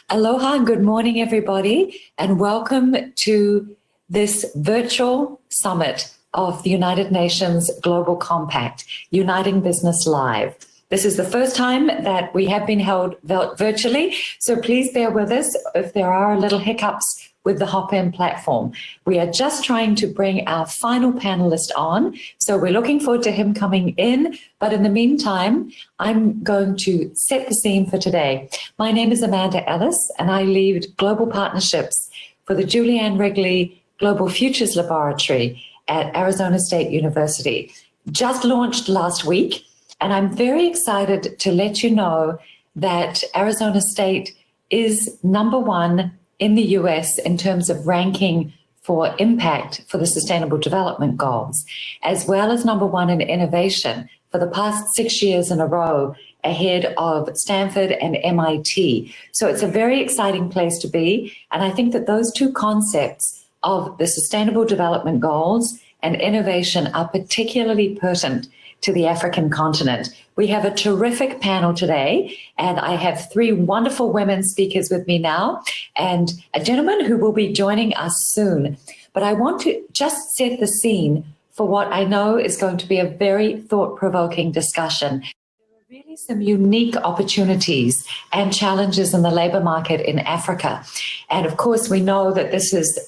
Aloha and good morning, everybody, and welcome to this virtual summit of the United Nations Global Compact, Uniting Business Live. This is the first time that we have been held virtually, so please bear with us if there are little hiccups with the Hop-In platform. We are just trying to bring our final panelist on, so we're looking forward to him coming in, but in the meantime, I'm going to set the scene for today. My name is Amanda Ellis, and I lead global partnerships for the Julianne Wrigley Global Futures Laboratory at Arizona State University. Just launched last week, and I'm very excited to let you know that Arizona State is #1 in the US in terms of ranking for impact for the Sustainable Development Goals, as well as #1 in innovation for the past 6 years in a row, ahead of Stanford and MIT. So it's a very exciting place to be. And I think that those two concepts of the Sustainable Development Goals and innovation are particularly pertinent to the African continent. We have a terrific panel today, and I have 3 wonderful women speakers with me now, and a gentleman who will be joining us soon. But I want to just set the scene for what I know is going to be a very thought-provoking discussion. There are really some unique opportunities and challenges in the labor market in Africa. And of course, we know that this is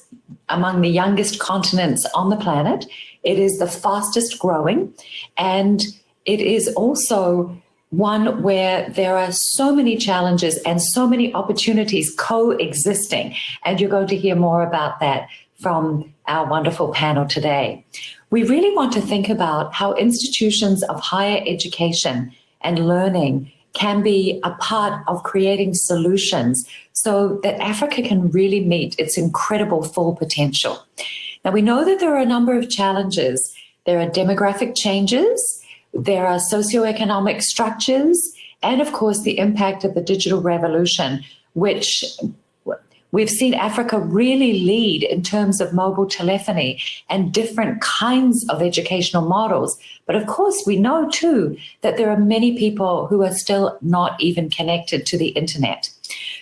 among the youngest continents on the planet. It is the fastest growing, and it is also one where there are so many challenges and so many opportunities coexisting. And you're going to hear more about that from our wonderful panel today. We really want to think about how institutions of higher education and learning can be a part of creating solutions so that Africa can really meet its incredible full potential. Now, we know that there are a number of challenges. There are demographic changes, there are socioeconomic structures, and of course, the impact of the digital revolution, which we've seen Africa really lead in terms of mobile telephony and different kinds of educational models. But of course, we know too that there are many people who are still not even connected to the internet.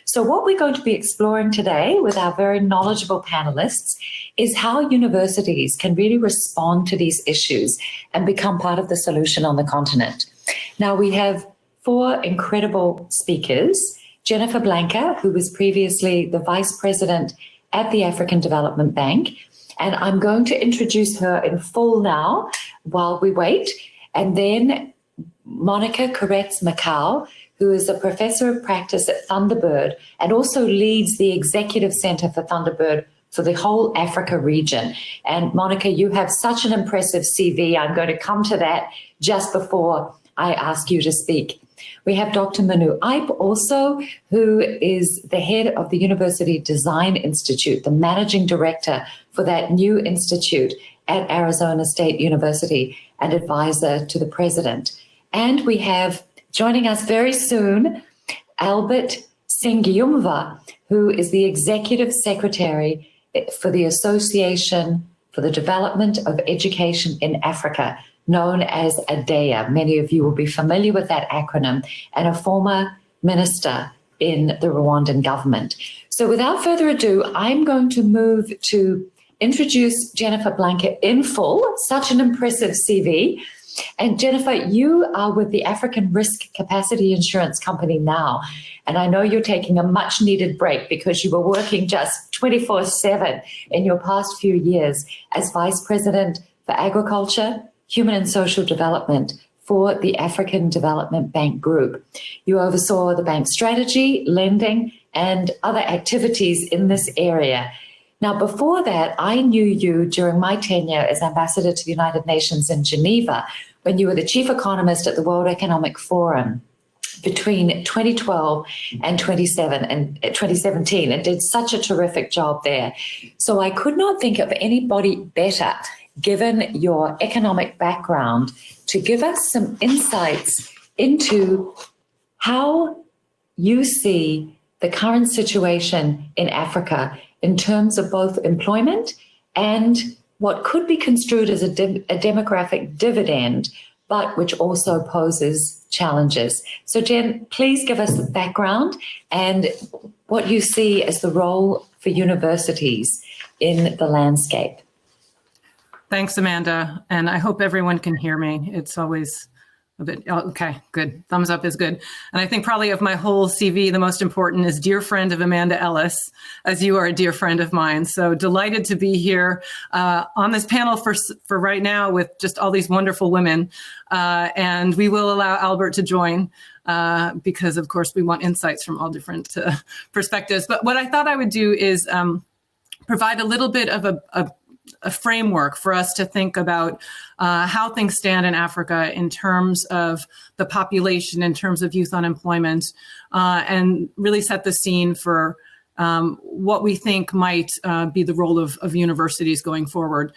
So what we're going to be exploring today with our very knowledgeable panelists is how universities can really respond to these issues and become part of the solution on the continent. Now, we have 4 incredible speakers. Jennifer Blanca, who was previously the Vice President at the African Development Bank, and I'm going to introduce her in full now while we wait. And then Monica Koretz-Macau, who is a professor of practice at Thunderbird and also leads the Executive Center for Thunderbird for the whole Africa region. And Monica, you have such an impressive CV. I'm going to come to that just before I ask you to speak. We have Dr. Manu Ipe also, who is the head of the University Design Institute, the managing director for that new institute at Arizona State University and advisor to the president. And we have joining us very soon, Albert Singiyumva, who is the executive secretary for the Association for the Development of Education in Africa, known as ADEA. Many of you will be familiar with that acronym, and a former minister in the Rwandan government. So without further ado, I'm going to move to introduce Jennifer Blanca in full. Such an impressive CV. And Jennifer, you are with the African Risk Capacity Insurance Company now. And I know you're taking a much needed break because you were working just 24/7 in your past few years as Vice President for Agriculture, Human and Social Development for the African Development Bank Group. You oversaw the bank's strategy, lending, and other activities in this area. Now, before that, I knew you during my tenure as ambassador to the United Nations in Geneva, when you were the chief economist at the World Economic Forum between 2012 and 2017, and did such a terrific job there. So I could not think of anybody better, given your economic background, to give us some insights into how you see the current situation in Africa in terms of both employment and what could be construed as a demographic dividend, but which also poses challenges. So Jen, please give us the background and what you see as the role for universities in the landscape. Thanks, Amanda. And I hope everyone can hear me. It's always a bit, okay, good. Thumbs up is good. And I think probably of my whole CV, the most important is dear friend of Amanda Ellis, as you are a dear friend of mine. So delighted to be here on this panel for right now with just all these wonderful women. And we will allow Albert to join because, of course, we want insights from all different perspectives. But what I thought I would do is provide a little bit of a framework for us to think about how things stand in Africa in terms of the population, in terms of youth unemployment, and really set the scene for what we think might be the role of universities going forward.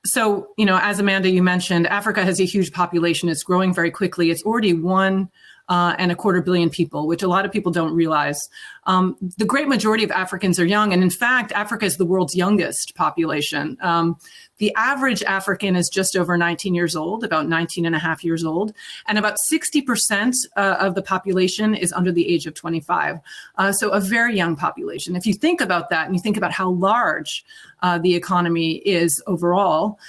So, as Amanda, you mentioned, Africa has a huge population. It's growing very quickly. It's already 1.25 billion people, which a lot of people don't realize. The great majority of Africans are young. And in fact, Africa is the world's youngest population. The average African is just over 19 years old, about 19 and a half years old. And about 60% of the population is under the age of 25. So a very young population. If you think about that and you think about how large the economy is overall,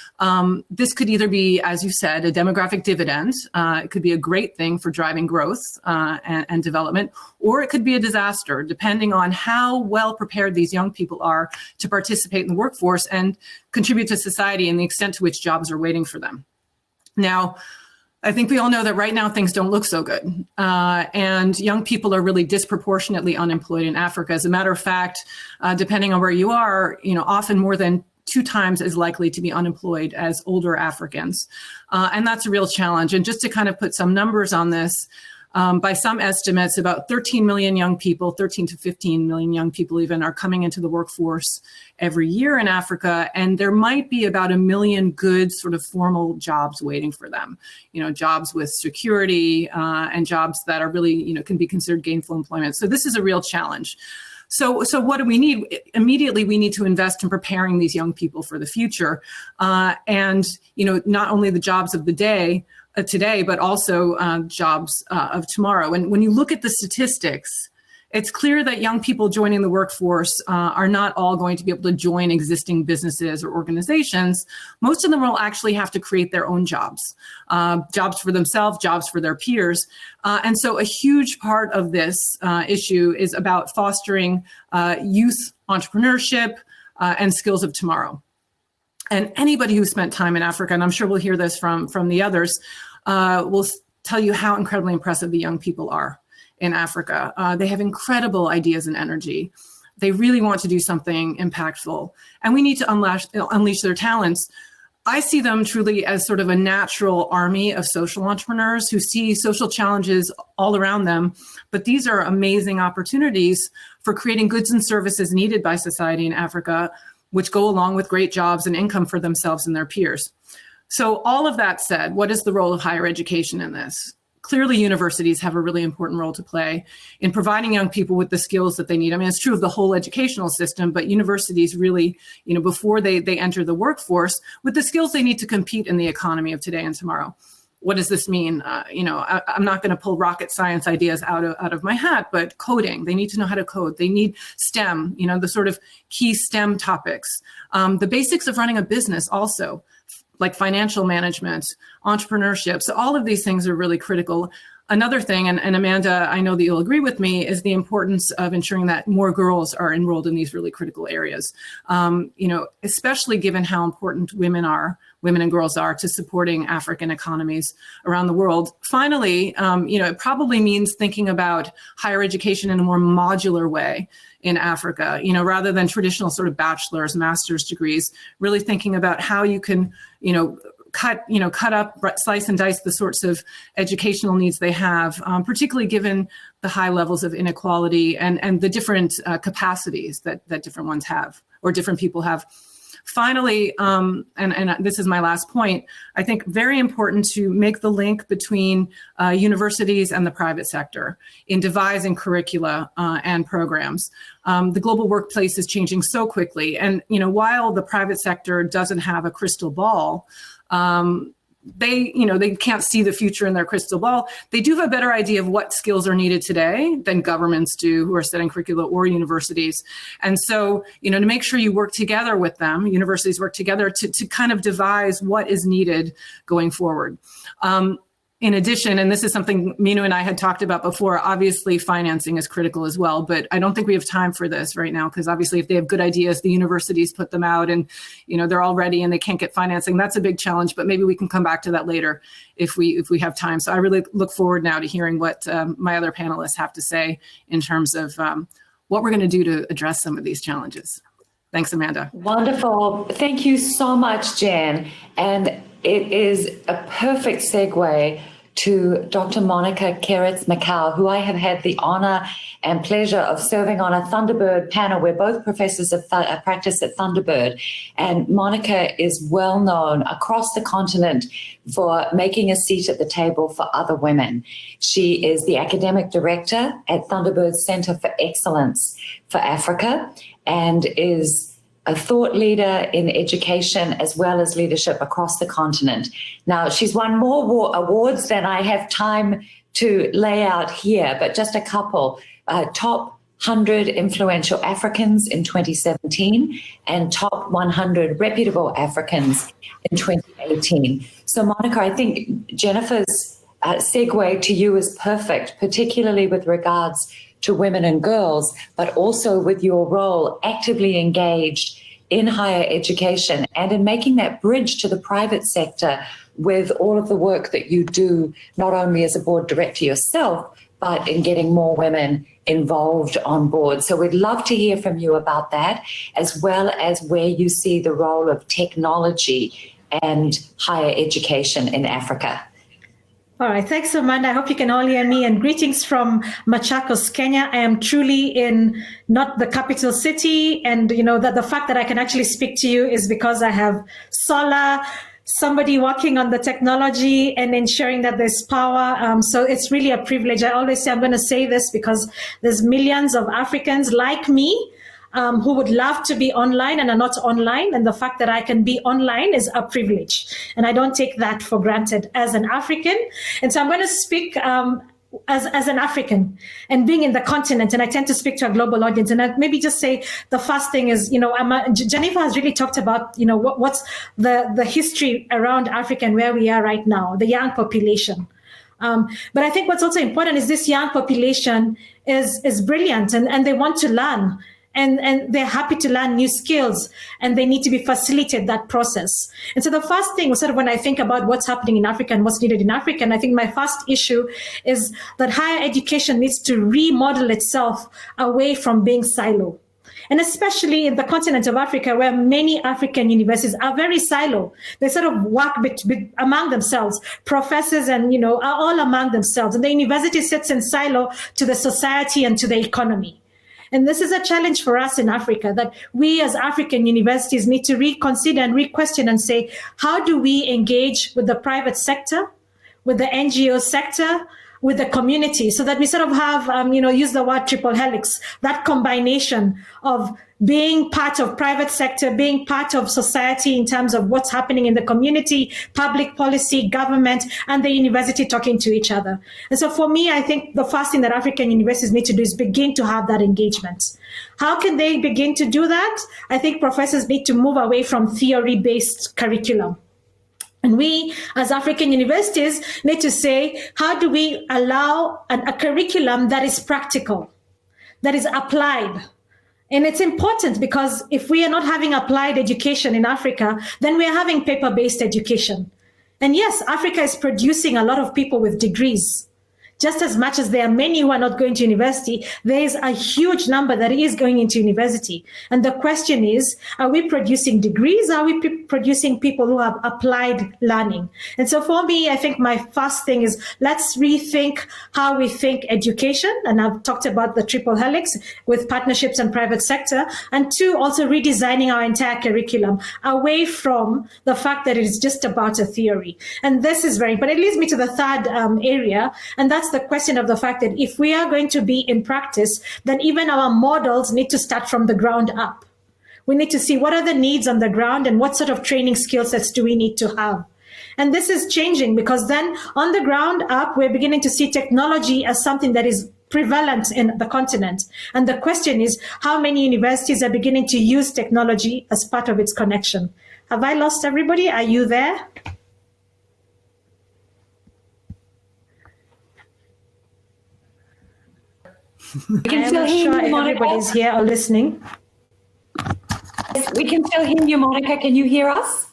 this could either be, as you said, a demographic dividend. It could be a great thing for driving growth and development, or it could be a disaster, depending on how well prepared these young people are to participate in the workforce and contribute to society and the extent to which jobs are waiting for them. Now, I think we all know that right now things don't look so good. And young people are really disproportionately unemployed in Africa. As a matter of fact, depending on where you are, often more than 2 times as likely to be unemployed as older Africans. And that's a real challenge. And just to kind of put some numbers on this, by some estimates, about 13 million young people, 13 to 15 million young people even, are coming into the workforce every year in Africa. And there might be about 1 million good sort of formal jobs waiting for them, jobs with security and jobs that are really, can be considered gainful employment. So this is a real challenge. So what do we need? Immediately, we need to invest in preparing these young people for the future. And, not only the jobs of the day, today, but also jobs of tomorrow. And when you look at the statistics, it's clear that young people joining the workforce are not all going to be able to join existing businesses or organizations. Most of them will actually have to create their own jobs, jobs for themselves, jobs for their peers. And so a huge part of this issue is about fostering youth entrepreneurship and skills of tomorrow. And anybody who spent time in Africa, and I'm sure we'll hear this from the others, will tell you how incredibly impressive the young people are in Africa. They have incredible ideas and energy. They really want to do something impactful. And we need to unleash their talents. I see them truly as sort of a natural army of social entrepreneurs who see social challenges all around them. But these are amazing opportunities for creating goods and services needed by society in Africa, which go along with great jobs and income for themselves and their peers. So all of that said, what is the role of higher education in this? Clearly, universities have a really important role to play in providing young people with the skills that they need. I mean, it's true of the whole educational system, but universities really, before they enter the workforce, with the skills they need to compete in the economy of today and tomorrow. What does this mean? I'm not going to pull rocket science ideas out of my hat, but coding, they need to know how to code. They need STEM, the sort of key STEM topics. The basics of running a business also, like financial management, entrepreneurship. So all of these things are really critical. Another thing, and Amanda, I know that you'll agree with me, is the importance of ensuring that more girls are enrolled in these really critical areas, especially given how important women and girls are to supporting African economies around the world. Finally, it probably means thinking about higher education in a more modular way in Africa, rather than traditional sort of bachelor's, master's degrees, really thinking about how you can, cut up, slice and dice the sorts of educational needs they have, particularly given the high levels of inequality and the different capacities that different ones have or different people have. Finally, and this is my last point, I think very important to make the link between universities and the private sector in devising curricula and programs. The global workplace is changing so quickly. And, while the private sector doesn't have a crystal ball, they can't see the future in their crystal ball. They do have a better idea of what skills are needed today than governments do who are setting curricula or universities. And so, to make sure you work together with them, universities work together to kind of devise what is needed going forward. In addition, and this is something Minu and I had talked about before, obviously financing is critical as well, but I don't think we have time for this right now, because obviously if they have good ideas, the universities put them out and, they're all ready and they can't get financing. That's a big challenge, but maybe we can come back to that later if we have time. So I really look forward now to hearing what my other panelists have to say in terms of what we're going to do to address some of these challenges. Thanks, Amanda. Wonderful. Thank you so much, Jen. And it is a perfect segue to Dr. Monica Keretz-Macau, who I have had the honor and pleasure of serving on a Thunderbird panel. We're both professors of practice at Thunderbird. And Monica is well known across the continent for making a seat at the table for other women. She is the academic director at Thunderbird's Center for Excellence for Africa and is a thought leader in education as well as leadership across the continent. Now, she's won more awards than I have time to lay out here, but just a couple. Top 100 Influential Africans in 2017 and Top 100 Reputable Africans in 2018. So, Monica, I think Jennifer's segue to you is perfect, particularly with regards to women and girls, but also with your role actively engaged in higher education and in making that bridge to the private sector with all of the work that you do, not only as a board director yourself, but in getting more women involved on board. So we'd love to hear from you about that, as well as where you see the role of technology and higher education in Africa. All right. Thanks, Amanda. I hope you can all hear me. And greetings from Machakos, Kenya. I am truly in not the capital city. And, that the fact that I can actually speak to you is because I have solar, somebody working on the technology and ensuring that there's power. So it's really a privilege. I always say I'm going to say this because there's millions of Africans like me who would love to be online and are not online. And the fact that I can be online is a privilege. And I don't take that for granted as an African. And so I'm going to speak as an African and being in the continent. And I tend to speak to a global audience. And I'd maybe just say the first thing is, Jennifer has really talked about, what's the history around Africa and where we are right now, the young population. But I think what's also important is this young population is brilliant and they want to learn. And they're happy to learn new skills, and they need to be facilitated that process. And so the first thing, sort of when I think about what's happening in Africa and what's needed in Africa, and I think my first issue is that higher education needs to remodel itself away from being silo. And especially in the continent of Africa, where many African universities are very silo. They sort of work among themselves. Professors and, are all among themselves. And the university sits in silo to the society and to the economy. And this is a challenge for us in Africa, that we as African universities need to reconsider and re-question and say, how do we engage with the private sector, with the NGO sector, with the community, so that we sort of have, use the word triple helix, that combination of being part of private sector, being part of society in terms of what's happening in the community, public policy, government, and the university talking to each other. And so for me, I think the first thing that African universities need to do is begin to have that engagement. How can they begin to do that? I think professors need to move away from theory-based curriculum. And we, as African universities, need to say, how do we allow a curriculum that is practical, that is applied? And it's important because if we are not having applied education in Africa, then we are having paper-based education. And yes, Africa is producing a lot of people with degrees. Just as much as there are many who are not going to university, there is a huge number that is going into university. And the question is, are we producing degrees? Are we producing people who have applied learning? And so for me, I think my first thing is, let's rethink how we think education. And I've talked about the triple helix with partnerships and private sector. And two, also redesigning our entire curriculum away from the fact that it is just about a theory. And this is but it leads me to the third area, and that's the question of the fact that if we are going to be in practice, then even our models need to start from the ground up. We need to see what are the needs on the ground and what sort of training skill sets do we need to have. And this is changing because then on the ground up, we're beginning to see technology as something that is prevalent in the continent. And the question is, how many universities are beginning to use technology as part of its connection? Have I lost everybody? Are you there? We can I'm still not hear sure you, if Monica. everybody's here or listening. Yes, we can still hear you, Monica. Can you hear us?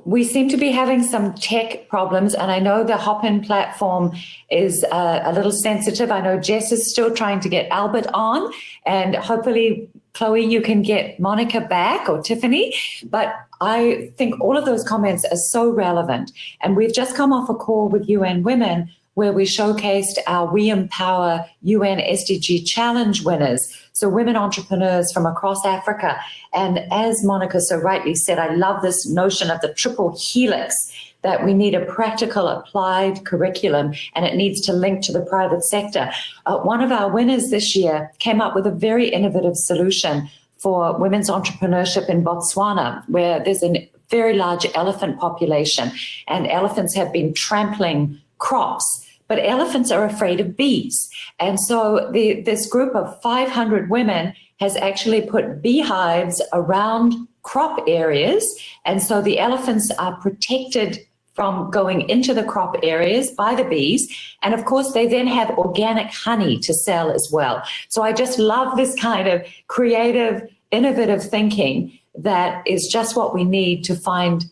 We seem to be having some tech problems, and I know the Hopin platform is a little sensitive. I know Jess is still trying to get Albert on, and hopefully, Chloe, you can get Monica back, or Tiffany. But I think all of those comments are so relevant. And we've just come off a call with UN Women where we showcased our We Empower UN SDG Challenge winners, so women entrepreneurs from across Africa. And as Monica so rightly said, I love this notion of the triple helix, that we need a practical applied curriculum and it needs to link to the private sector. One of our winners this year came up with a very innovative solution for women's entrepreneurship in Botswana, where there's a very large elephant population and elephants have been trampling crops, but elephants are afraid of bees. And so this group of 500 women has actually put beehives around crop areas. And so the elephants are protected from going into the crop areas by the bees. And of course, they then have organic honey to sell as well. So I just love this kind of creative, innovative thinking that is just what we need to find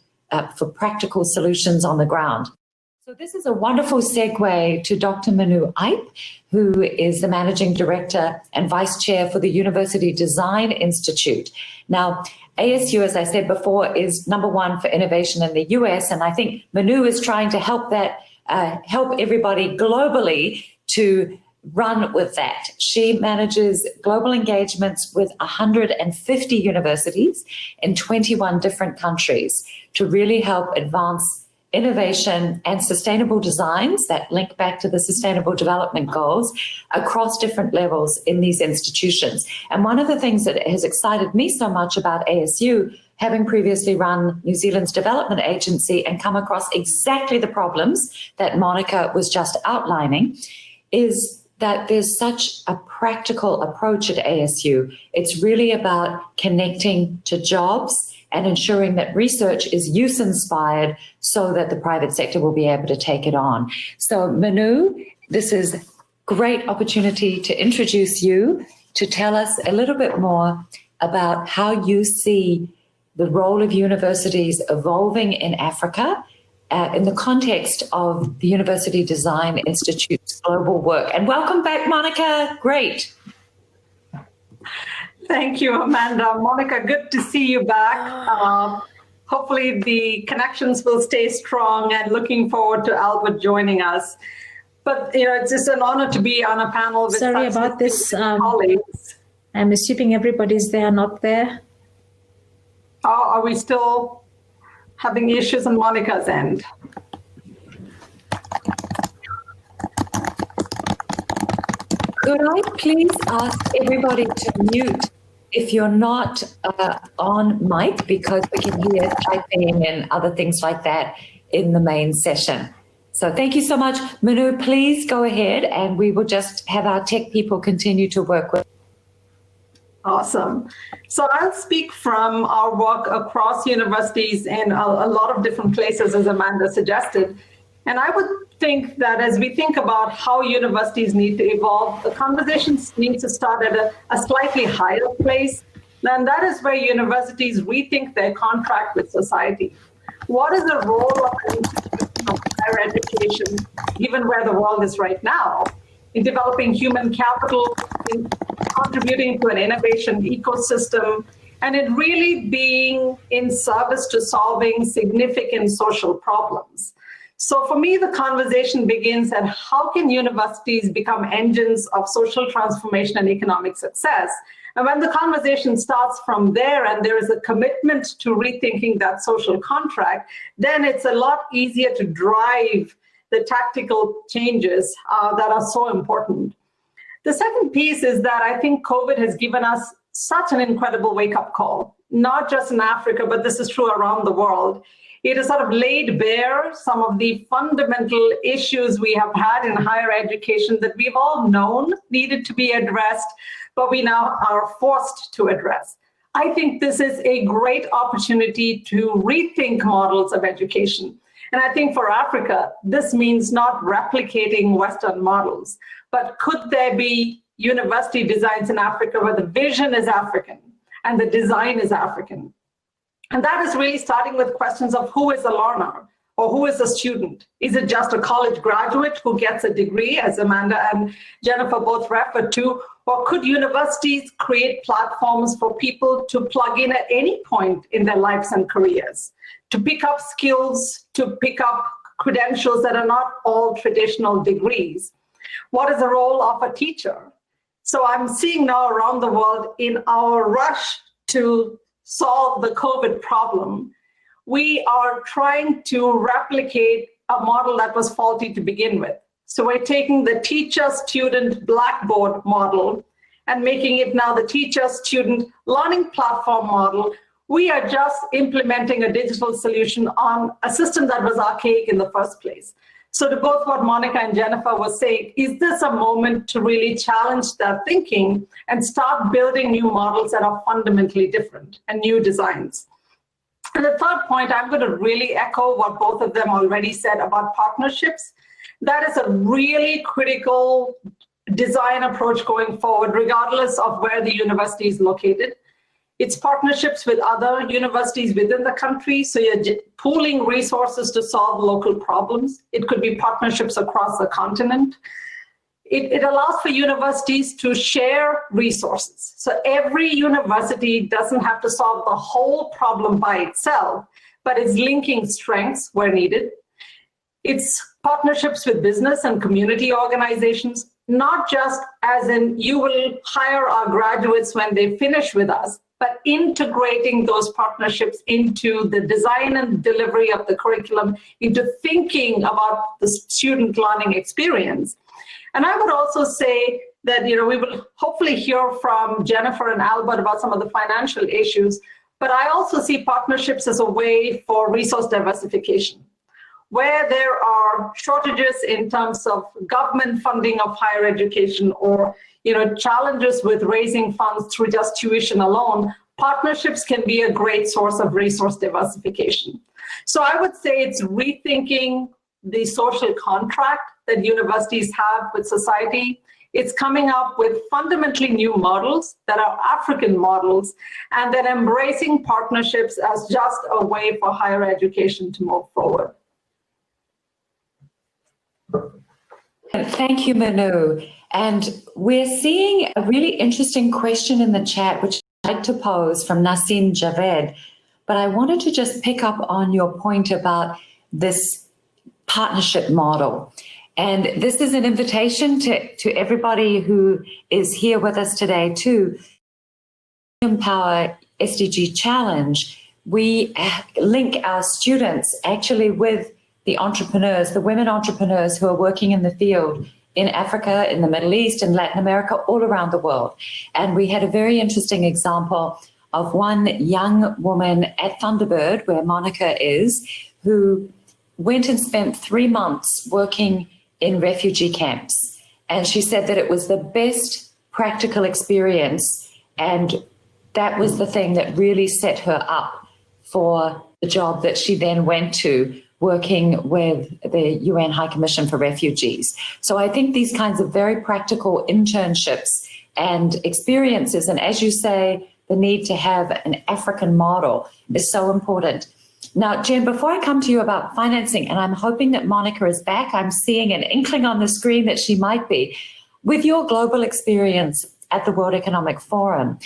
for practical solutions on the ground. So this is a wonderful segue to Dr. Manu Ipe, who is the Managing Director and Vice Chair for the University Design Institute. Now, ASU, as I said before, is #1 for innovation in the US, and I think Manu is trying to help everybody globally to run with that. She manages global engagements with 150 universities in 21 different countries to really help advance innovation and sustainable designs that link back to the Sustainable Development Goals across different levels in these institutions. And one of the things that has excited me so much about ASU, having previously run New Zealand's development agency and come across exactly the problems that Monica was just outlining, is that there's such a practical approach at ASU. It's really about connecting to jobs and ensuring that research is use-inspired so that the private sector will be able to take it on. So Manu, this is a great opportunity to introduce you, to tell us a little bit more about how you see the role of universities evolving in Africa in the context of the University Design Institute's global work. And welcome back, Monica. Great. Thank you, Amanda. Monica, good to see you back. Hopefully the connections will stay strong, and looking forward to Albert joining us. But it's just an honor to be on a panel with Sorry about this. colleagues. I'm assuming everybody's there, not there. Are we still having issues on Monica's end? Could I please ask everybody to mute if you're not on mic, because we can hear typing and other things like that in the main session. So thank you so much. Manu, please go ahead and we will just have our tech people continue to work with. Awesome. So I'll speak from our work across universities in a lot of different places, as Amanda suggested. And I would think that as we think about how universities need to evolve, the conversations need to start at a slightly higher place. And that is where universities rethink their contract with society. What is the role of an institution of higher education, given where the world is right now, in developing human capital, in contributing to an innovation ecosystem, and in really being in service to solving significant social problems? So for me, the conversation begins at how can universities become engines of social transformation and economic success? And when the conversation starts from there and there is a commitment to rethinking that social contract, then it's a lot easier to drive the tactical changes that are so important. The second piece is that I think COVID has given us such an incredible wake-up call. not just in Africa, but this is true around the world. It has sort of laid bare some of the fundamental issues we have had in higher education that we've all known needed to be addressed, but we now are forced to address. I think this is a great opportunity to rethink models of education. And I think for Africa, this means not replicating Western models, but could there be university designs in Africa where the vision is African and the design is African? And that is really starting with questions of who is a learner or who is a student? Is it just a college graduate who gets a degree, as Amanda and Jennifer both referred to? Or could universities create platforms for people to plug in at any point in their lives and careers, to pick up skills, to pick up credentials that are not all traditional degrees? What is the role of a teacher? So I'm seeing now around the world, in our rush to solve the COVID problem, we are trying to replicate a model that was faulty to begin with. So we're taking the teacher-student Blackboard model and making it now the teacher-student learning platform model. We are just implementing a digital solution on a system that was archaic in the first place. So to both what Monica and Jennifer were saying, is this a moment to really challenge their thinking and start building new models that are fundamentally different and new designs? And the third point, I'm going to really echo what both of them already said about partnerships. That is a really critical design approach going forward, regardless of where the university is located. It's partnerships with other universities within the country, so you're pooling resources to solve local problems. It could be partnerships across the continent. It allows for universities to share resources. So every university doesn't have to solve the whole problem by itself, but it's linking strengths where needed. It's partnerships with business and community organizations, not just as in you will hire our graduates when they finish with us, but integrating those partnerships into the design and delivery of the curriculum, into thinking about the student learning experience. And I would also say that, we will hopefully hear from Jennifer and Albert about some of the financial issues, but I also see partnerships as a way for resource diversification. Where there are shortages in terms of government funding of higher education or challenges with raising funds through just tuition alone, partnerships can be a great source of resource diversification. So I would say it's rethinking the social contract that universities have with society. It's coming up with fundamentally new models that are African models, and then embracing partnerships as just a way for higher education to move forward. Thank you, Manu. And we're seeing a really interesting question in the chat, which I'd like to pose from Nassim Javed. But I wanted to just pick up on your point about this partnership model. And this is an invitation to everybody who is here with us today to Empower SDG Challenge. We link our students actually with the entrepreneurs, the women entrepreneurs who are working in the field in Africa, in the Middle East, in Latin America, all around the world. And we had a very interesting example of one young woman at Thunderbird, where Monica is, who went and spent 3 months working in refugee camps. And she said that it was the best practical experience. And that was the thing that really set her up for the job that she then went to, working with the UN High Commission for Refugees. So I think these kinds of very practical internships and experiences, and as you say, the need to have an African model is so important. Now, Jen, before I come to you about financing, and I'm hoping that Monica is back, I'm seeing an inkling on the screen that she might be. With your global experience at the World Economic Forum,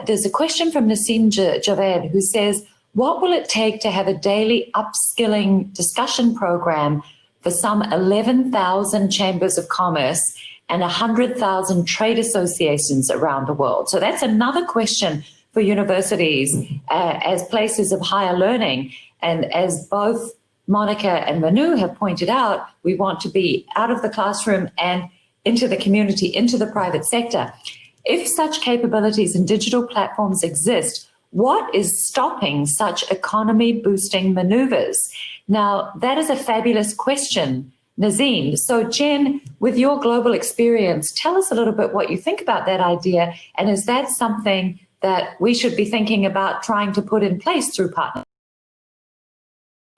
there's a question from Nassim Javed who says, what will it take to have a daily upskilling discussion program for some 11,000 chambers of commerce and 100,000 trade associations around the world? So that's another question for universities as places of higher learning. And as both Monica and Manu have pointed out, we want to be out of the classroom and into the community, into the private sector. If such capabilities and digital platforms exist, what is stopping such economy-boosting maneuvers? Now, that is a fabulous question, Nazim. So Jen, with your global experience, tell us a little bit what you think about that idea, and is that something that we should be thinking about trying to put in place through partnerships?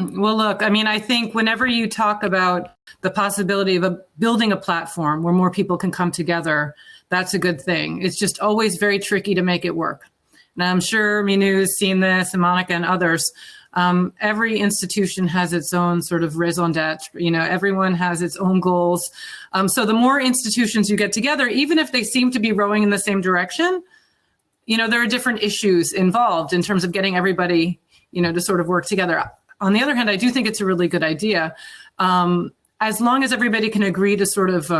Well, look, I mean, I think whenever you talk about the possibility of building a platform where more people can come together, that's a good thing. It's just always very tricky to make it work. Now, I'm sure Minu's seen this, and Monica and others. Every institution has its own sort of raison d'etre. You know, everyone has its own goals. So the more institutions you get together, even if they seem to be rowing in the same direction, you know, there are different issues involved in terms of getting everybody, you know, to sort of work together. On the other hand, I do think it's a really good idea. As long as everybody can agree to sort of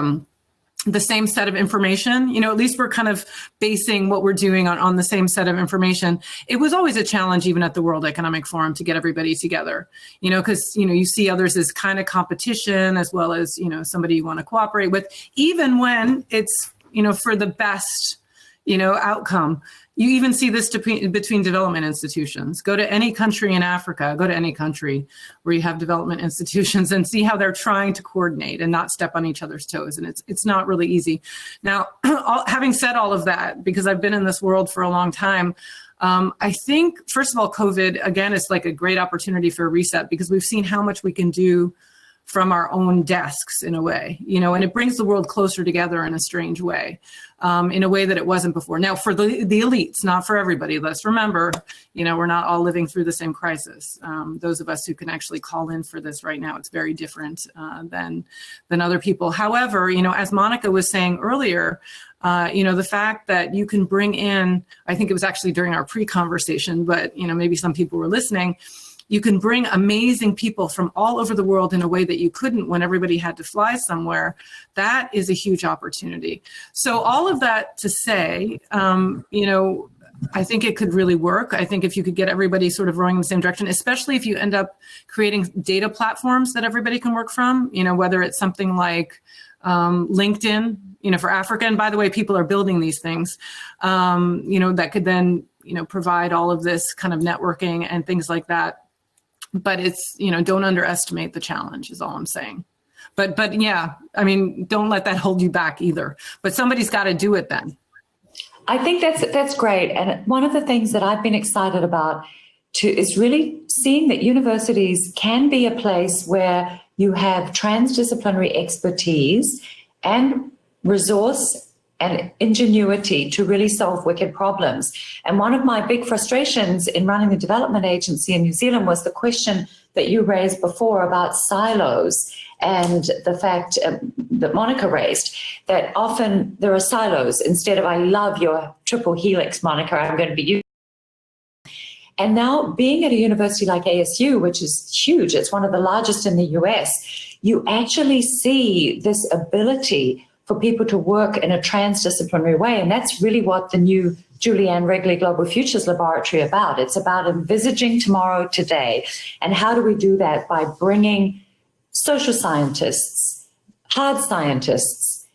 the same set of information, you know, at least we're kind of basing what we're doing on the same set of information. It was always a challenge, even at the World Economic Forum, to get everybody together, you know, because, you know, you see others as kind of competition as well as, you know, somebody you want to cooperate with, even when it's, you know, for the best, you know, outcome. You even see this between development institutions. Go to any country in Africa, go to any country where you have development institutions and see how they're trying to coordinate and not step on each other's toes. And it's not really easy. Now, having said all of that, because I've been in this world for a long time, I think, first of all, COVID, again, is like a great opportunity for a reset because we've seen how much we can do from our own desks in a way, you know, and it brings the world closer together in a strange way, in a way that it wasn't before. Now, for the elites, not for everybody. Let's remember, you know, we're not all living through the same crisis. Those of us who can actually call in for this right now, it's very different than other people. However, you know, as Monica was saying earlier, you know, the fact that you can bring in, I think it was actually during our pre-conversation, but, you know, maybe some people were listening, you can bring amazing people from all over the world in a way that you couldn't when everybody had to fly somewhere. That is a huge opportunity. So all of that to say, you know, I think it could really work. I think if you could get everybody sort of rowing in the same direction, especially if you end up creating data platforms that everybody can work from, you know, whether it's something like LinkedIn, you know, for Africa. And by the way, people are building these things, you know, that could then, you know, provide all of this kind of networking and things like that. But it's, you know, don't underestimate the challenge is all I'm saying. But yeah, I mean, don't let that hold you back either. But somebody's got to do it then. I think that's great. And one of the things that I've been excited about too is really seeing that universities can be a place where you have transdisciplinary expertise and resource and ingenuity to really solve wicked problems. And one of my big frustrations in running the development agency in New Zealand was the question that you raised before about silos and the fact that Monica raised, that often there are silos instead of, I love your triple helix, Monica, I'm going to be using. And now being at a university like ASU, which is huge, it's one of the largest in the US, you actually see this ability for people to work in a transdisciplinary way. And that's really what the new Julianne Wrigley Global Futures Laboratory about. It's about envisaging tomorrow today. And how do we do that? By bringing social scientists, hard scientists,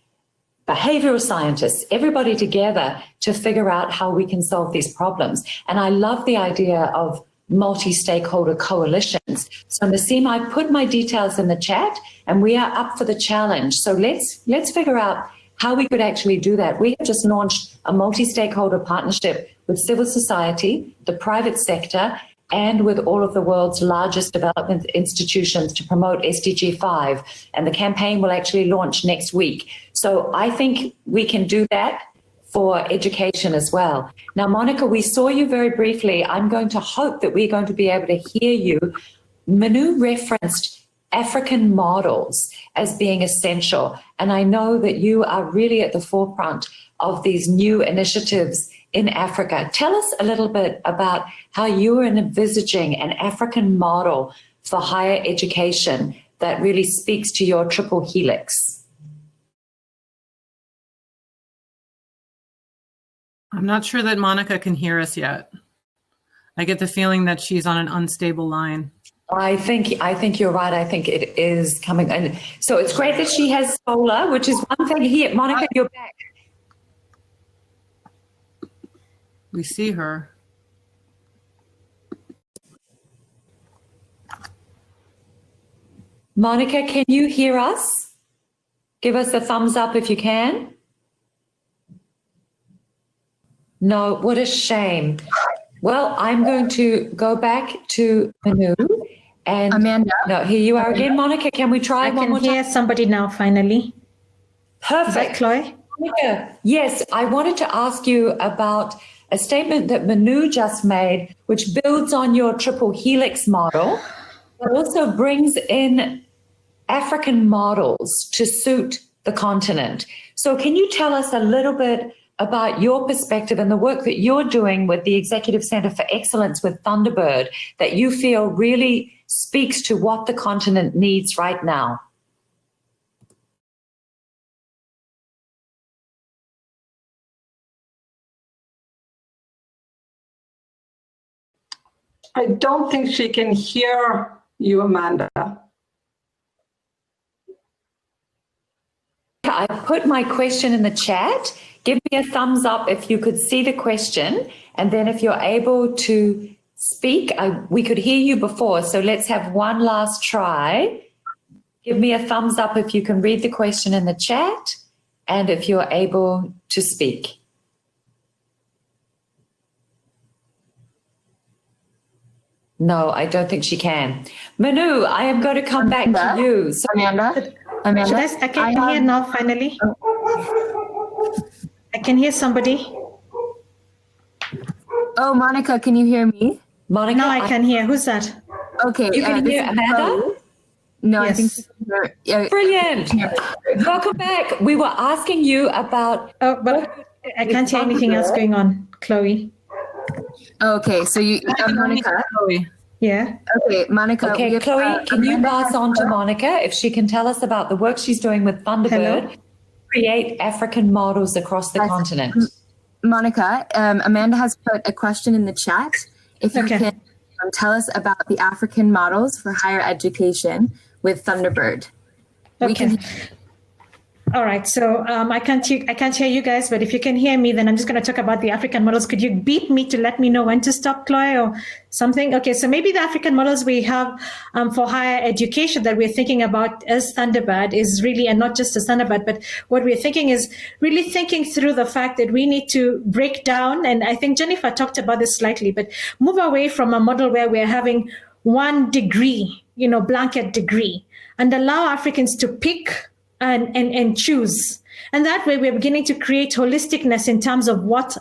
behavioral scientists, everybody together to figure out how we can solve these problems. And I love the idea of multi-stakeholder coalitions. So Nasim, I put my details in the chat and we are up for the challenge. So let's figure out how we could actually do that. We have just launched a multi-stakeholder partnership with civil society, the private sector, and with all of the world's largest development institutions to promote SDG 5. And the campaign will actually launch next week. So I think we can do that for education as well. Now, Monica, we saw you very briefly. I'm going to hope that we're going to be able to hear you. Manu referenced African models as being essential. And I know that you are really at the forefront of these new initiatives in Africa. Tell us a little bit about how you are envisaging an African model for higher education that really speaks to your triple helix. I'm not sure that Monica can hear us yet. I get the feeling that she's on an unstable line. I think you're right. I think it is coming. And so it's great that she has solar, which is one thing here. Monica, you're back. We see her. Monica, can you hear us? Give us a thumbs up if you can. No, what a shame. Well, I'm going to go back to Manu and Amanda. No, here you are again, Monica. Can we try I one more can hear time? somebody now, finally. Perfect. Is that Chloe? Monica, yes, I wanted to ask you about a statement that Manu just made, which builds on your triple helix model, but also brings in African models to suit the continent. So can you tell us a little bit about your perspective and the work that you're doing with the Executive Center for Excellence with Thunderbird that you feel really speaks to what the continent needs right now? I don't think she can hear you, Amanda. I put my question in the chat. Give me a thumbs up if you could see the question. And then if you're able to speak, we could hear you before. So let's have one last try. Give me a thumbs up if you can read the question in the chat and if you're able to speak. No, I don't think she can. Manu, I am going to come back to you. So, Amanda. I can hear now, finally. I can hear somebody. Oh, Monica, can you hear me? Monica, Now I can hear. Who's that? Okay. You can this hear is Amanda? Chloe. No, Yes. I think. Brilliant. Welcome back. We were asking you about. Oh, but I can't hear anything else going on, Chloe. Okay, so Monica. Chloe. Yeah. Okay, Monica. Okay, Chloe, can you pass on to Monica if she can tell us about the work she's doing with Thunderbird, Hello? create African models across the continent? Monica, Amanda has put a question in the chat. If you Okay. can tell us about the African models for higher education with Thunderbird. We Okay. All right. So I can't hear you guys, but if you can hear me, then I'm just going to talk about the African models. Could you beep me to let me know when to stop, Chloe, or something? Okay. So maybe the African models we have for higher education that we're thinking about as Thunderbird is really, and not just as Thunderbird, but what we're thinking is really thinking through the fact that we need to break down, and I think Jennifer talked about this slightly, but move away from a model where we're having one degree, blanket degree, and allow Africans to pick and choose. And that way we're beginning to create holisticness in terms of what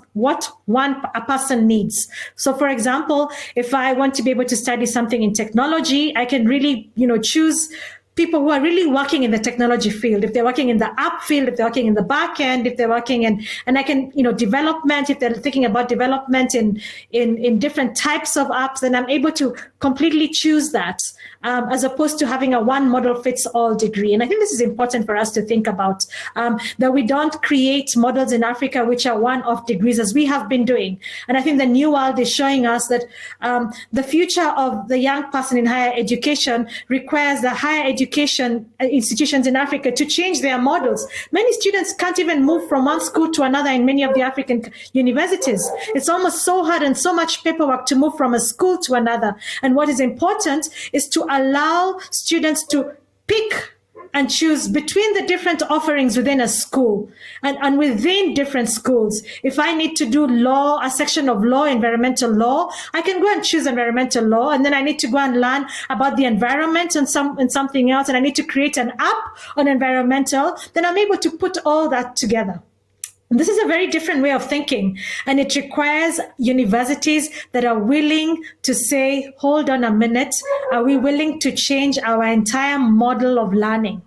a person needs. So for example, if I want to be able to study something in technology, I can really, choose people who are really working in the technology field. If they're working in the app field, if they're working in the back end, if they're working in, and I can, development, if they're thinking about development in different types of apps, then I'm able to completely choose that, as opposed to having a one model fits all degree. And I think this is important for us to think about, that we don't create models in Africa which are one-off degrees as we have been doing. And I think the new world is showing us that the future of the young person in higher education requires the higher education institutions in Africa to change their models. Many students can't even move from one school to another in many of the African universities. It's almost so hard and so much paperwork to move from a school to another. And what is important is to allow students to pick and choose between the different offerings within a school and within different schools. If I need to do law, a section of law, environmental law, I can go and choose environmental law, and then I need to go and learn about the environment and something else, and I need to create an app on environmental, then I'm able to put all that together. This is a very different way of thinking, and it requires universities that are willing to say, hold on a minute, are we willing to change our entire model of learning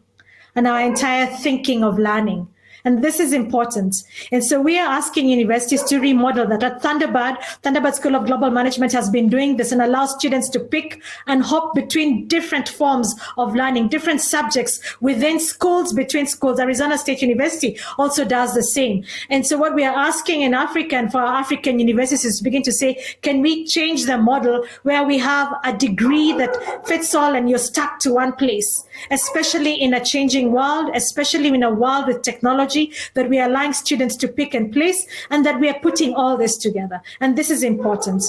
and our entire thinking of learning? And this is important. And so we are asking universities to remodel that. At Thunderbird School of Global Management has been doing this and allows students to pick and hop between different forms of learning, different subjects within schools, between schools. Arizona State University also does the same. And so what we are asking in Africa and for our African universities is to begin to say, can we change the model where we have a degree that fits all and you're stuck to one place, especially in a changing world, especially in a world with technology, that we are allowing students to pick and place, and that we are putting all this together. And this is important.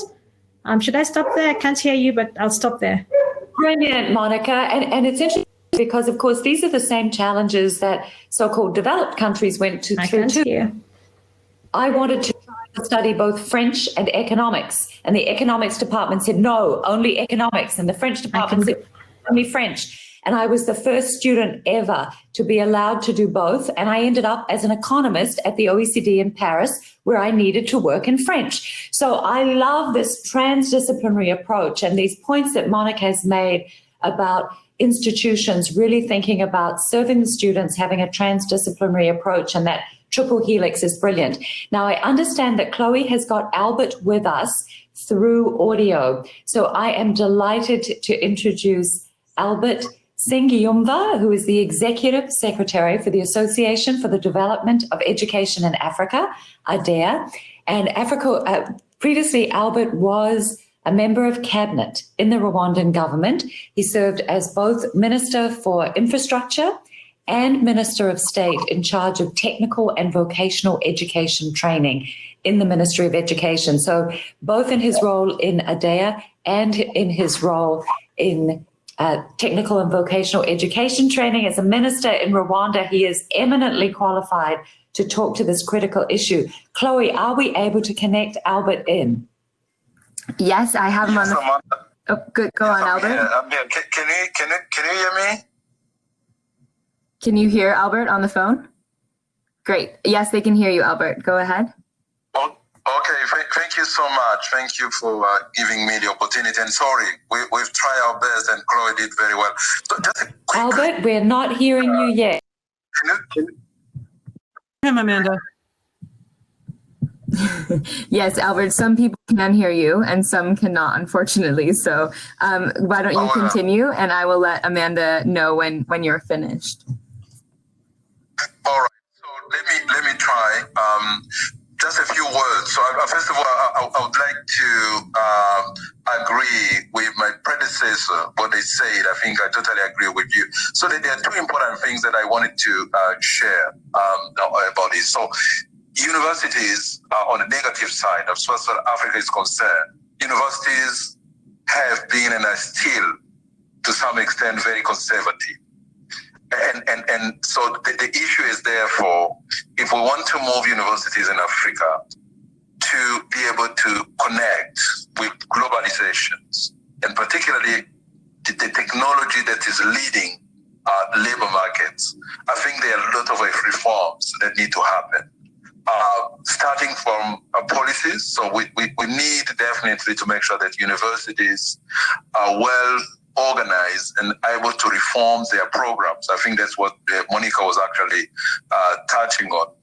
Should I stop there? I can't hear you, but I'll stop there. Brilliant, Monica. And it's interesting because, of course, these are the same challenges that so-called developed countries went through too. I wanted to try to study both French and economics, and the economics department said, no, only economics, and the French department said, only French. And I was the first student ever to be allowed to do both. And I ended up as an economist at the OECD in Paris, where I needed to work in French. So I love this transdisciplinary approach and these points that Monica has made about institutions really thinking about serving the students, having a transdisciplinary approach, and that triple helix is brilliant. Now, I understand that Chloe has got Albert with us through audio. So I am delighted to introduce Albert Singiyumva, who is the Executive Secretary for the Association for the Development of Education in Africa, ADEA. And previously, Albert was a member of cabinet in the Rwandan government. He served as both Minister for Infrastructure and Minister of State in charge of technical and vocational education training in the Ministry of Education. So both in his role in ADEA and in his role in technical and vocational education training as a minister in Rwanda, he is eminently qualified to talk to this critical issue. Chloe, are we able to connect Albert in? Yes, I have him on the. Oh, good. Go on, Albert. I'm here. Can you hear me? Can you hear Albert on the phone? Great. Yes, they can hear you, Albert. Go ahead. Okay. Thank you so much. Thank you for giving me the opportunity. And sorry, we've tried our best, and Chloe did very well. So just a quick, Albert, we're not hearing you yet. Can you Him, Amanda. Yes, Albert, some people can hear you and some cannot, unfortunately. So why don't you continue, and I will let Amanda know when you're finished. All right. So let me try. Just a few words. So first of all, I would like to agree with my predecessor, what they said. I think I totally agree with you. So there are two important things that I wanted to share about this. So universities on the negative side, as far as Africa is concerned, universities have been and are still, to some extent, very conservative. And so the issue is therefore, if we want to move universities in Africa to be able to connect with globalizations, and particularly the technology that is leading labor markets, I think there are a lot of reforms that need to happen. Starting from policies, so we need definitely to make sure that universities are well organized and able to reform their programs. I think that's what Monica was actually touching on.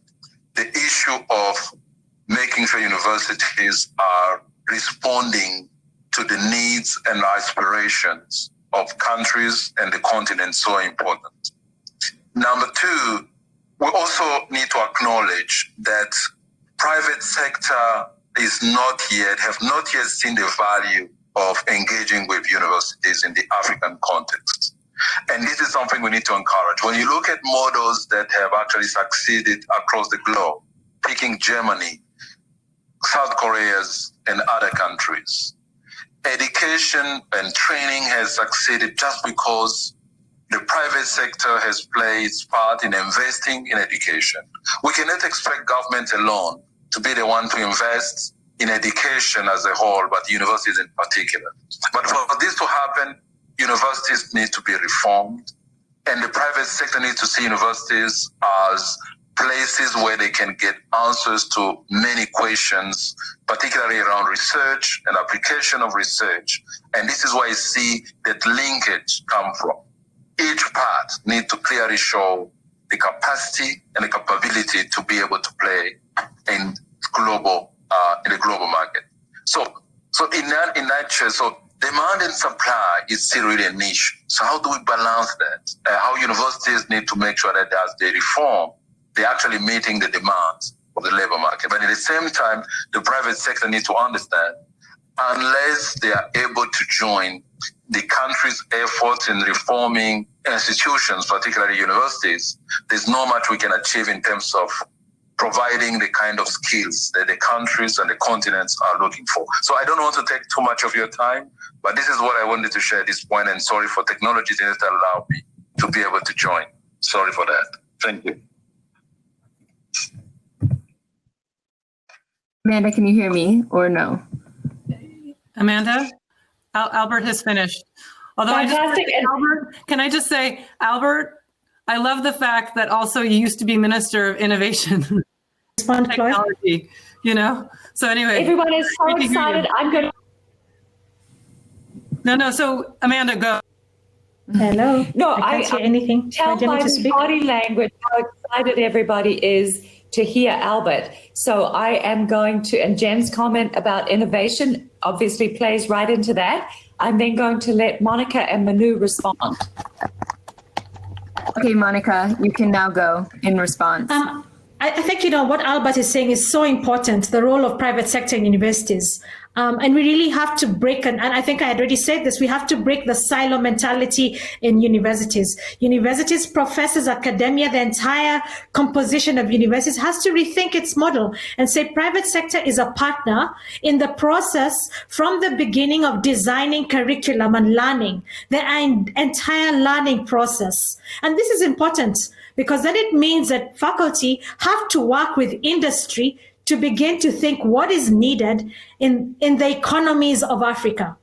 The issue of making sure universities are responding to the needs and aspirations of countries and the continent so important. Number two, we also need to acknowledge that private sector have not yet seen the value of engaging with universities in the African context. And this is something we need to encourage. When you look at models that have actually succeeded across the globe, picking Germany, South Korea, and other countries, education and training has succeeded just because the private sector has played its part in investing in education. We cannot expect government alone to be the one to invest in education as a whole, but universities in particular. But for this to happen, universities need to be reformed, and the private sector needs to see universities as places where they can get answers to many questions, particularly around research and application of research. And this is where I see that linkage come from. Each part needs to clearly show the capacity and the capability to be able to play in the global market. So in that, so demand and supply is still really an issue. So how do we balance that? How universities need to make sure that as they reform, they're actually meeting the demands of the labor market. But at the same time, the private sector needs to understand, unless they are able to join the country's efforts in reforming institutions, particularly universities, there's not much we can achieve in terms of providing the kind of skills that the countries and the continents are looking for. So I don't want to take too much of your time, but this is what I wanted to share at this point, and sorry for technology didn't allow me to be able to join. Sorry for that. Thank you. Amanda, can you hear me or no? Amanda? Albert has finished. Although Fantastic. Albert, can I just say, Albert, I love the fact that also you used to be Minister of Innovation Technology, you know? So anyway. Everyone is so excited. I'm going to... No, so Amanda, go. Hello. No, I can't hear anything. Tell by body language how excited everybody is to hear Albert. So I am going to, and Jen's comment about innovation obviously plays right into that. I'm then going to let Monica and Manu respond. Okay, Monica, you can now go in response. I think, what Albert is saying is so important, the role of private sector in universities. And we really have to break, and I think I had already said this, we have to break the silo mentality in universities. Universities, professors, academia, the entire composition of universities has to rethink its model and say private sector is a partner in the process from the beginning of designing curriculum and learning, the entire learning process. And this is important because then it means that faculty have to work with industry to begin to think what is needed in the economies of Africa.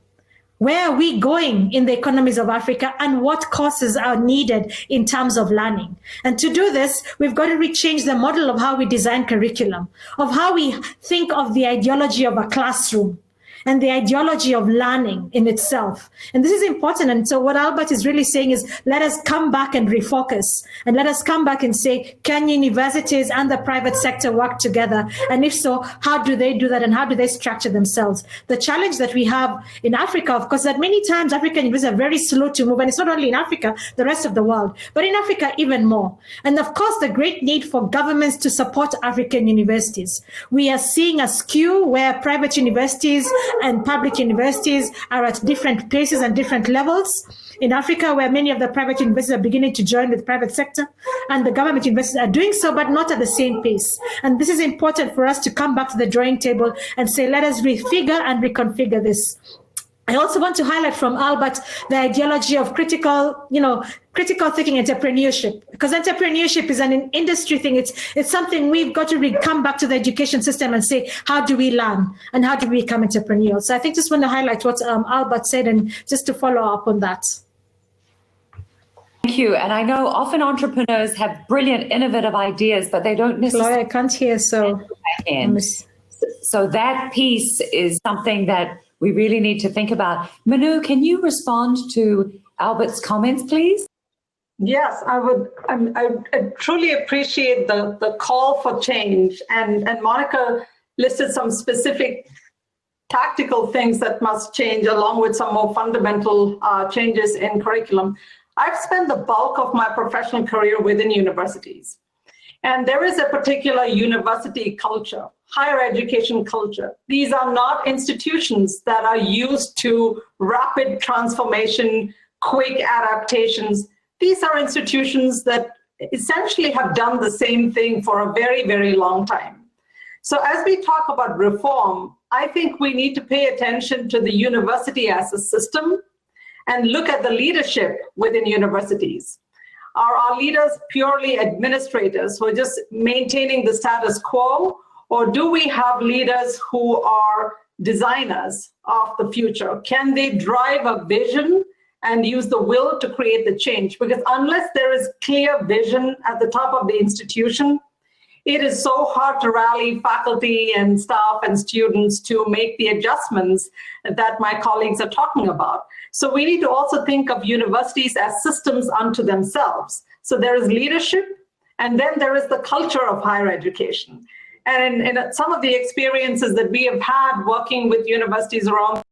Where are we going in the economies of Africa and what courses are needed in terms of learning? And to do this, we've got to rechange the model of how we design curriculum, of how we think of the ideology of a classroom and the ideology of learning in itself. And this is important. And so what Albert is really saying is, let us come back and refocus, and let us come back and say, can universities and the private sector work together? And if so, how do they do that? And how do they structure themselves? The challenge that we have in Africa, of course, that many times African universities are very slow to move. And it's not only in Africa, the rest of the world, but in Africa even more. And of course, the great need for governments to support African universities. We are seeing a skew where private universities and public universities are at different places and different levels. In Africa, where many of the private universities are beginning to join with the private sector, and the government universities are doing so, but not at the same pace. And this is important for us to come back to the drawing table and say, let us refigure and reconfigure this. I also want to highlight from Albert the ideology of critical thinking entrepreneurship, because entrepreneurship is an industry thing. It's something we've got to come back to the education system and say, how do we learn and how do we become entrepreneurial? So I think just want to highlight what Albert said and just to follow up on that. Thank you. And I know often entrepreneurs have brilliant, innovative ideas, but they don't necessarily... Gloria, I can't hear, so... So that piece is something that we really need to think about. Manu, can you respond to Albert's comments, please? Yes, I would. I truly appreciate the call for change. And Monica listed some specific tactical things that must change along with some more fundamental changes in curriculum. I've spent the bulk of my professional career within universities. And there is a particular university culture, higher education culture. These are not institutions that are used to rapid transformation, quick adaptations. These are institutions that essentially have done the same thing for a very, very long time. So as we talk about reform, I think we need to pay attention to the university as a system and look at the leadership within universities. Are our leaders purely administrators who are just maintaining the status quo, or do we have leaders who are designers of the future? Can they drive a vision and use the will to create the change? Because unless there is clear vision at the top of the institution, it is so hard to rally faculty and staff and students to make the adjustments that my colleagues are talking about. So we need to also think of universities as systems unto themselves. So there is leadership, and then there is the culture of higher education. And in some of the experiences that we have had working with universities around,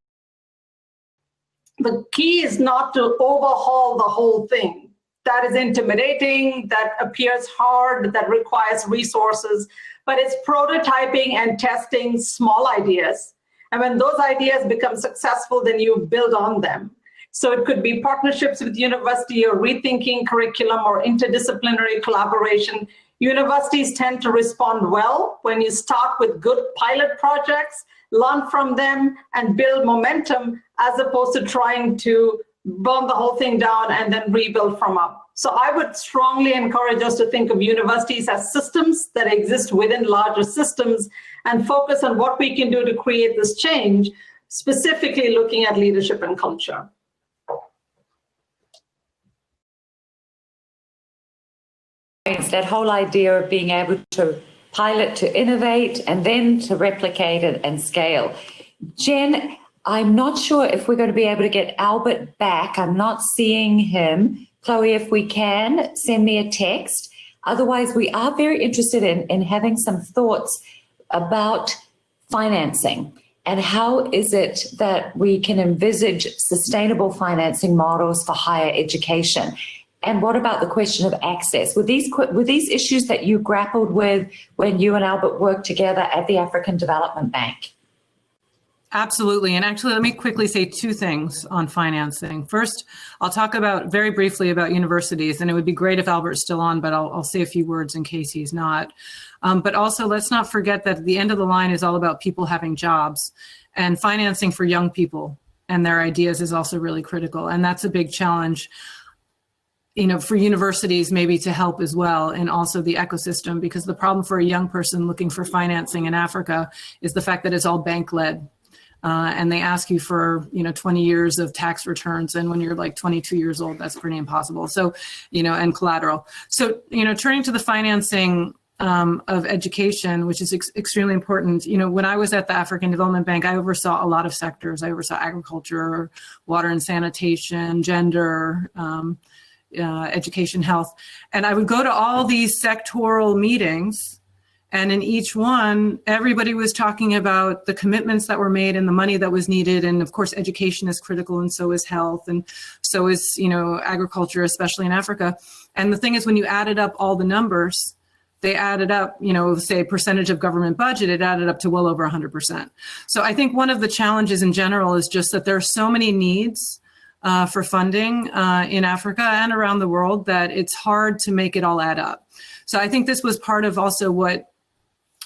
the key is not to overhaul the whole thing. That is intimidating, that appears hard, that requires resources, but it's prototyping and testing small ideas. And when those ideas become successful, then you build on them. So it could be partnerships with university or rethinking curriculum or interdisciplinary collaboration. Universities tend to respond well when you start with good pilot projects, learn from them, and build momentum, as opposed to trying to burn the whole thing down and then rebuild from up. So I would strongly encourage us to think of universities as systems that exist within larger systems and focus on what we can do to create this change, specifically looking at leadership and culture. That whole idea of being able to pilot, to innovate, and then to replicate it and scale. Jen, I'm not sure if we're going to be able to get Albert back. I'm not seeing him. Chloe, if we can, send me a text. Otherwise, we are very interested in having some thoughts about financing and how is it that we can envisage sustainable financing models for higher education. And what about the question of access? Were these issues that you grappled with when you and Albert worked together at the African Development Bank? Absolutely. And actually, let me quickly say two things on financing. First, I'll talk very briefly about universities, and it would be great if Albert's still on, but I'll say a few words in case he's not. But also, let's not forget that the end of the line is all about people having jobs, and financing for young people and their ideas is also really critical. And that's a big challenge, for universities maybe to help as well, and also the ecosystem, because the problem for a young person looking for financing in Africa is the fact that it's all bank-led. And they ask you for, 20 years of tax returns. And when you're like 22 years old, that's pretty impossible. So, and collateral. So, turning to the financing of education, which is extremely important. When I was at the African Development Bank, I oversaw a lot of sectors. I oversaw agriculture, water and sanitation, gender, education, health. And I would go to all these sectoral meetings. And in each one, everybody was talking about the commitments that were made and the money that was needed. And of course, education is critical, and so is health, and so is, agriculture, especially in Africa. And the thing is, when you added up all the numbers, they added up, say percentage of government budget, it added up to well over 100%. So I think one of the challenges in general is just that there are so many needs for funding in Africa and around the world that it's hard to make it all add up. So I think this was part of also what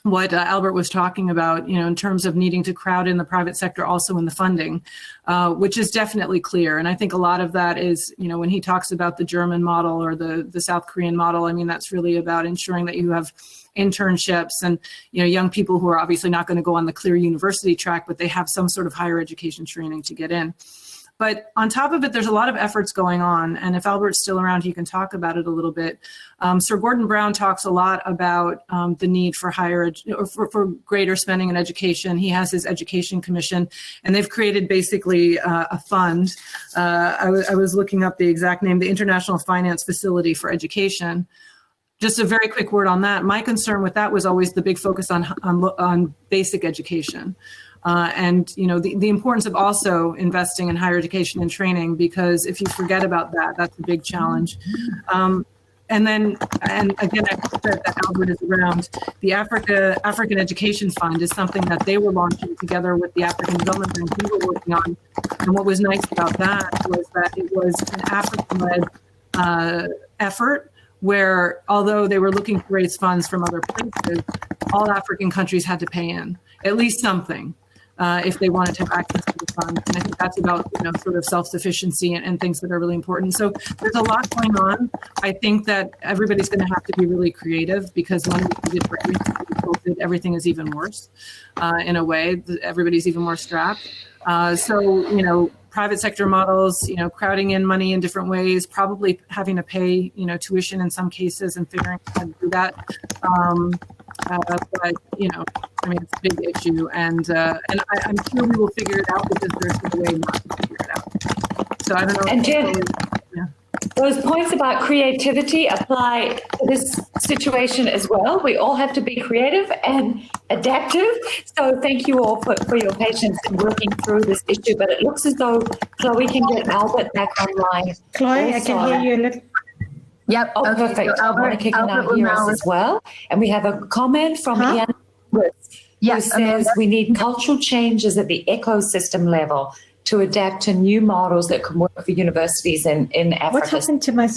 Albert was talking about, in terms of needing to crowd in the private sector also in the funding, which is definitely clear. And I think a lot of that is, when he talks about the German model or the South Korean model, I mean, that's really about ensuring that you have internships and, young people who are obviously not going to go on the clear university track, but they have some sort of higher education training to get in. But on top of it, there's a lot of efforts going on. And if Albert's still around, he can talk about it a little bit. Sir Gordon Brown talks a lot about the need for for greater spending in education. He has his education commission, and they've created basically a fund. I was looking up the exact name, the International Finance Facility for Education. Just a very quick word on that. My concern with that was always the big focus on basic education. And the importance of also investing in higher education and training, because if you forget about that, that's a big challenge. And again, I hope that Albert is around. The African Education Fund is something that they were launching together with the African Development Bank we were working on. And what was nice about that was that it was an African-led effort, where although they were looking to raise funds from other places, all African countries had to pay in at least something. If they wanted to have access to the funds. And I think that's about, sort of self-sufficiency and things that are really important. So there's a lot going on. I think that everybody's going to have to be really creative, because when we did everything is even worse in a way. Everybody's even more strapped. So, private sector models, crowding in money in different ways, probably having to pay, tuition in some cases and figuring out how to do that. But, it's a big issue, and I'm sure we will figure it out, because there's no way not to figure it out. So I don't know. And Jen, those points about creativity apply to this situation as well. We all have to be creative and adaptive. So thank you all for your patience in working through this issue. But it looks as though Chloe can get Albert back online. Chloe, I can hear you a little. Yep. Oh, okay, perfect. So Monica can now hear us as well. And we have a comment from Ian, who says Amanda, we need cultural changes at the ecosystem level to adapt to new models that can work for universities in Africa. What happened to my...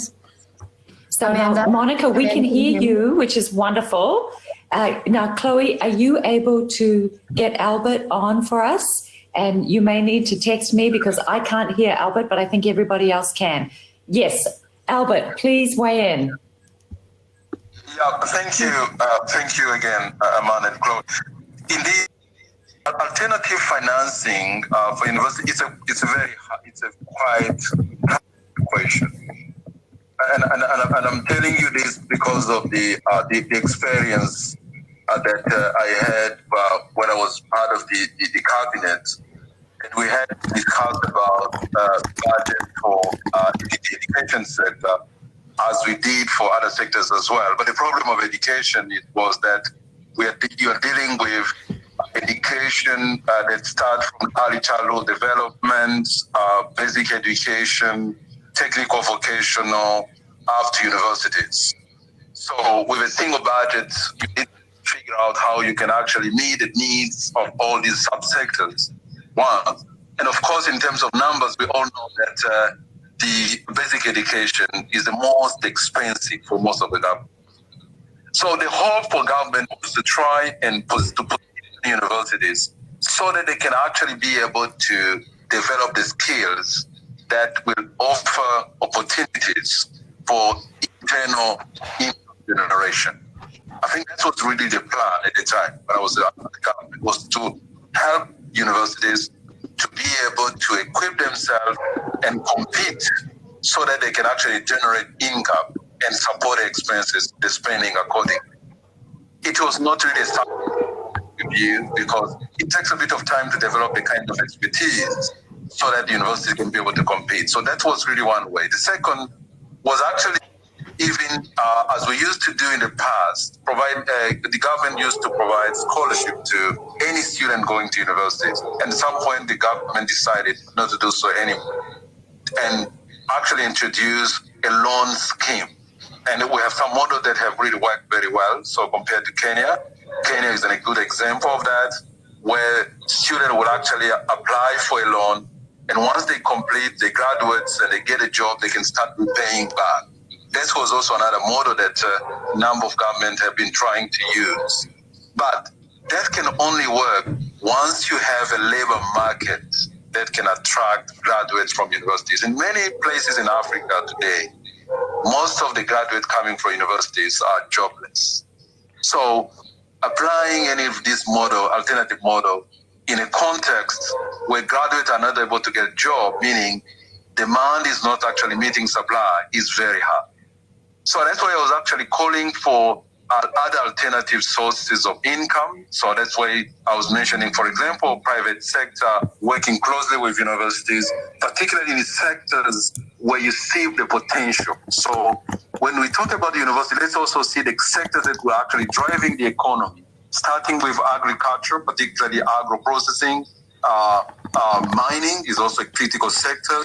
So now, Monica, we can hear you, which is wonderful. Now, Chloe, are you able to get Albert on for us? And you may need to text me, because I can't hear Albert, but I think everybody else can. Yes. Albert, please weigh in. Yeah, thank you again, Amanda and Claude. Indeed, alternative financing for university it's a quite hard equation, and I'm telling you this because of the experience that I had when I was part of the cabinet, and we had discussed about budget for the education sector, as we did for other sectors as well. But the problem of education was that you are dealing with education that starts from early childhood development, basic education, technical, vocational, up to universities. So with a single budget, you need to figure out how you can actually meet the needs of all these subsectors. One, and of course, in terms of numbers, we all know that the basic education is the most expensive for most of the government. So the hope for government was to try and put universities so that they can actually be able to develop the skills that will offer opportunities for internal income generation. I think that was really the plan at the time when I was at the government, was to help universities to be able to equip themselves and compete so that they can actually generate income and support the expenses, the spending accordingly. It was not really something view because it takes a bit of time to develop the kind of expertise so that the university can be able to compete. So that was really one way. The second was actually even as we used to do in the past, the government used to provide scholarship to any student going to universities. And at some point, the government decided not to do so anymore and actually introduce a loan scheme. And we have some models that have really worked very well. So compared to Kenya is a good example of that, where students will actually apply for a loan. And once they complete, they graduate and they get a job, they can start repaying back. This was also another model that a number of governments have been trying to use. But that can only work once you have a labor market that can attract graduates from universities. In many places in Africa today, most of the graduates coming from universities are jobless. So applying any of this model, alternative model, in a context where graduates are not able to get a job, meaning demand is not actually meeting supply, is very hard. So that's why I was actually calling for other alternative sources of income. So that's why I was mentioning, for example, private sector working closely with universities, particularly in sectors where you see the potential. So when we talk about the university, let's also see the sectors that were actually driving the economy, starting with agriculture, particularly agro-processing. Mining is also a critical sector.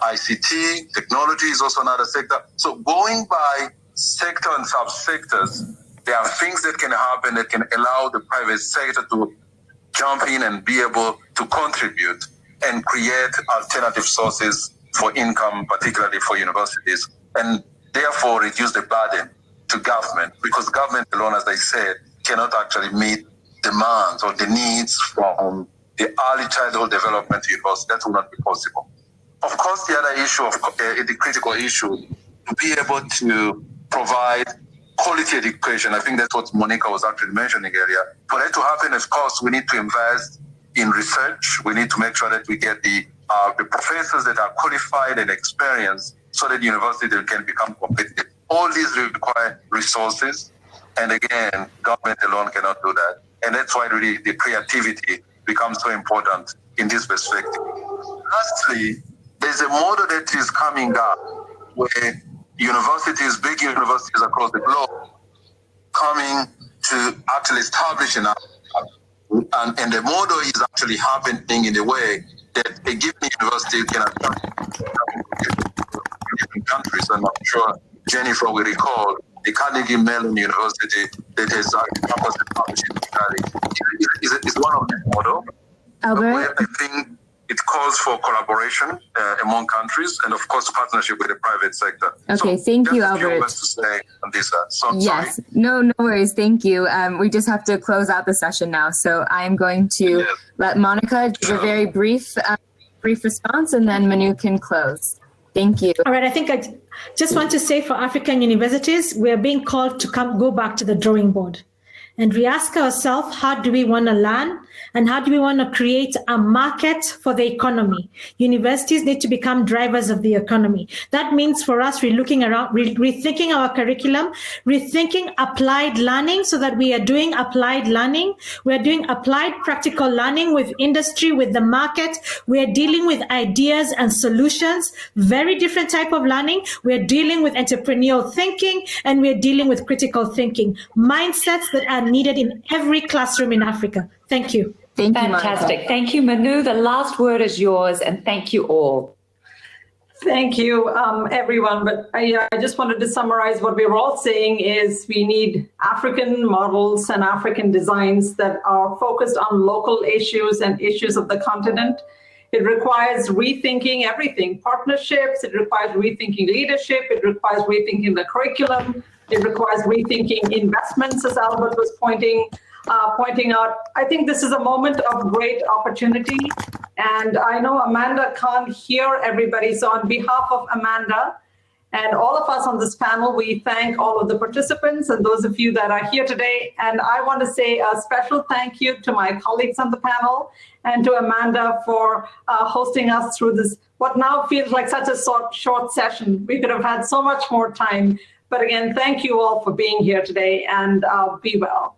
ICT, technology is also another sector. So going by sector and subsectors, there are things that can happen that can allow the private sector to jump in and be able to contribute and create alternative sources for income, particularly for universities, and therefore reduce the burden to government, because government alone, as I said, cannot actually meet demands or the needs from the early childhood development to university. That will not be possible. Of course, the other issue, the critical issue, to be able to provide quality education. I think that's what Monica was actually mentioning earlier. For that to happen, of course, we need to invest in research. We need to make sure that we get the professors that are qualified and experienced so that the university can become competitive. All these require resources. And again, government alone cannot do that. And that's why really the creativity becomes so important in this perspective. Lastly, there's a model that is coming up where universities, big universities across the globe, coming to actually establish an and the model is actually happening in a way that a given university can attract different countries. And I'm sure Jennifer will recall the Carnegie Mellon University that has campus established in Italy is one of the models. Albert? I think it calls for collaboration among countries and, of course, partnership with the private sector. Okay, thank you, Albert. To say on this, yes, no worries. Thank you. We just have to close out the session now. So I'm going to let Monica give a very brief response, and then Manu can close. Thank you. All right, I think I just want to say for African universities, we're being called to go back to the drawing board. And we ask ourselves, how do we want to learn? And how do we want to create a market for the economy? Universities need to become drivers of the economy. That means for us, we're looking around, rethinking our curriculum, rethinking applied learning so that we are doing applied learning. We're doing applied practical learning with industry, with the market. We're dealing with ideas and solutions, very different type of learning. We're dealing with entrepreneurial thinking, and we're dealing with critical thinking, mindsets that are needed in every classroom in Africa. Thank you. Thank you, Fantastic. Monica. Thank you, Manu. The last word is yours, and thank you all. Thank you, everyone. But I just wanted to summarize what we were all saying is we need African models and African designs that are focused on local issues and issues of the continent. It requires rethinking everything, partnerships. It requires rethinking leadership. It requires rethinking the curriculum. It requires rethinking investments, as Albert was pointing out. I think this is a moment of great opportunity. And I know Amanda can't hear everybody. So on behalf of Amanda and all of us on this panel, we thank all of the participants and those of you that are here today. And I want to say a special thank you to my colleagues on the panel and to Amanda for hosting us through this, what now feels like such a short session. We could have had so much more time. But again, thank you all for being here today, and be well.